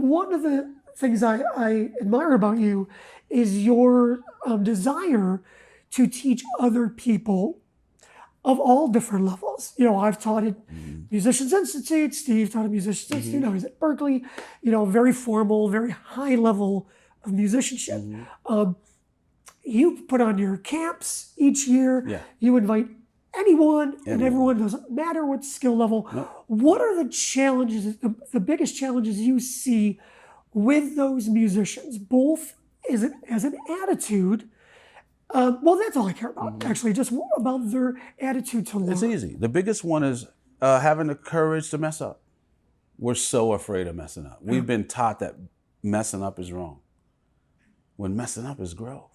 one of the things I admire about you is your desire to teach other people of all different levels. I've taught at Musicians Institute. Steve taught at Musicians Institute. I was at Berkeley. Very formal, very high level of musicianship. You put on your camps each year. Yeah. You invite anyone and everyone. Doesn't matter what skill level. Nope. What are the challenges, the biggest challenges you see with those musicians, both as an attitude? Well, that's all I care about, actually, just about their attitude to learn. It's easy. The biggest one is having the courage to mess up. We're so afraid of messing up. We've been taught that messing up is wrong, when messing up is growth.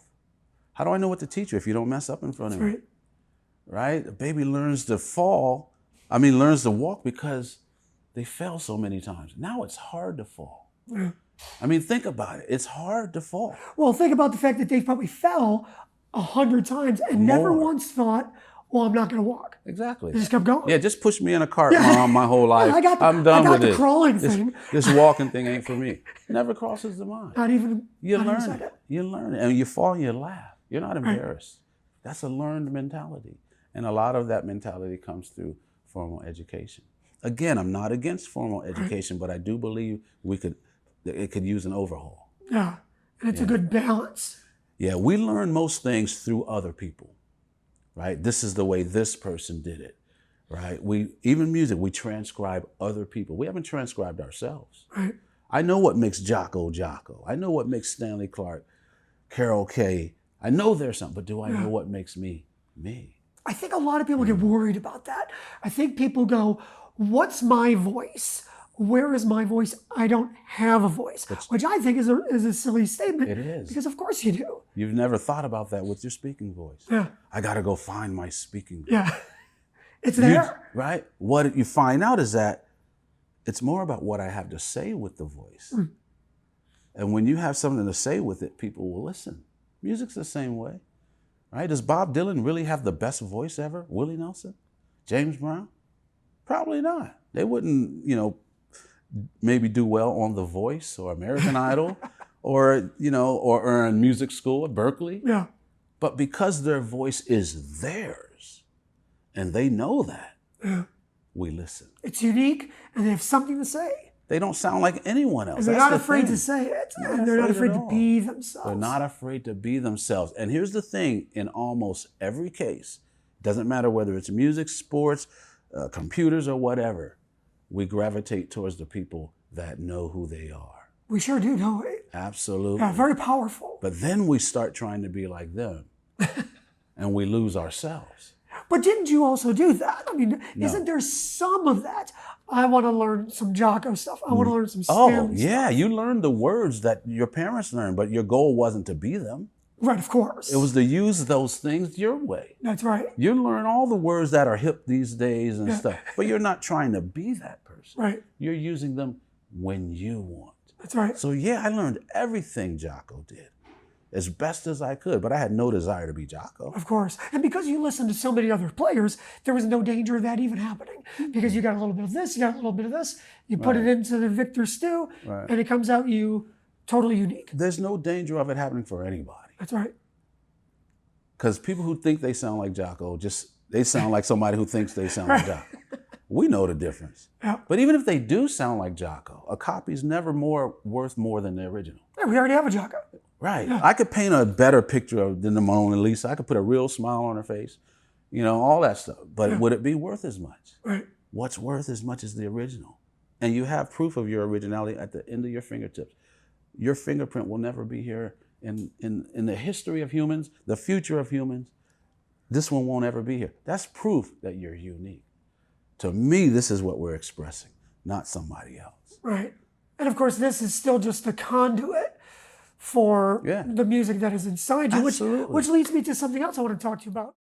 How do I know what to teach you if you don't mess up in front of me? Right? A baby learns to learns to walk because they fell so many times. Now it's hard to fall. Think about it. It's hard to fall. Well, think about the fact that they probably fell 100 times and never once thought, well, I'm not going to walk. Exactly. They just kept going. Yeah, just push me in a cart, Mom, my whole life. I'm done with this. The crawling thing. This walking thing ain't for me. Never crosses the mind. Not even. You learn it. You learn it. And you fall and you laugh. You're not embarrassed. That's a learned mentality. And a lot of that mentality comes through formal education. Again, I'm not against formal education, but I do believe it could use an overhaul. Yeah, and it's a good balance. Yeah, we learn most things through other people, right? This is the way this person did it, right? Even music, we transcribe other people. We haven't transcribed ourselves. Right. I know what makes Jocko Jocko. I know what makes Stanley Clarke, Carol Kay. I know there's something, but do I know what makes me me? I think a lot of people get worried about that. I think people go, what's my voice? Where is my voice? I don't have a voice, which I think is a silly statement. It is. Because of course you do. You've never thought about that with your speaking voice. Yeah. I got to go find my speaking voice. Yeah. It's there. Right? What you find out is that it's more about what I have to say with the voice. And when you have something to say with it, people will listen. Music's the same way, right? Does Bob Dylan really have the best voice ever? Willie Nelson? James Brown? Probably not. They wouldn't, maybe do well on The Voice or American Idol or earn music school at Berkeley. Yeah. But because their voice is theirs and they know that, we listen. It's unique and they have something to say. They don't sound like anyone else. And they're not afraid to say it. And they're not afraid to be themselves. They're not afraid to be themselves. And here's the thing, in almost every case, doesn't matter whether it's music, sports, computers, or whatever, we gravitate towards the people that know who they are. We sure do, don't we? Absolutely. Yeah, very powerful. But then we start trying to be like them and we lose ourselves. But didn't you also do that? Isn't there some of that? I want to learn some Jocko stuff. I want to learn some Stanley stuff. You learned the words that your parents learned, but your goal wasn't to be them. Right, of course. It was to use those things your way. That's right. You learn all the words that are hip these days and stuff, but you're not trying to be that person. Right. You're using them when you want. That's right. So I learned everything Jocko did as best as I could, but I had no desire to be Jocko. Of course. And because you listened to so many other players, there was no danger of that even happening. Because you got a little bit of this, you got a little bit of this, you put it into the Victor stew, and it comes out totally unique. There's no danger of it happening for anybody. That's right. Because people who think they sound like Jocko, they sound like somebody who thinks they sound like Jocko. We know the difference. Yeah. But even if they do sound like Jocko, a copy's never worth more than the original. Yeah, we already have a Jocko. Right. Yeah. I could paint a better picture than the Mona Lisa. I could put a real smile on her face, all that stuff. But would it be worth as much? Right. What's worth as much as the original? And you have proof of your originality at the end of your fingertips. Your fingerprint will never be here in the history of humans, the future of humans. This one won't ever be here. That's proof that you're unique. To me, this is what we're expressing, not somebody else. Right. And of course, this is still just the conduit for the music that is inside you, which leads me to something else I want to talk to you about.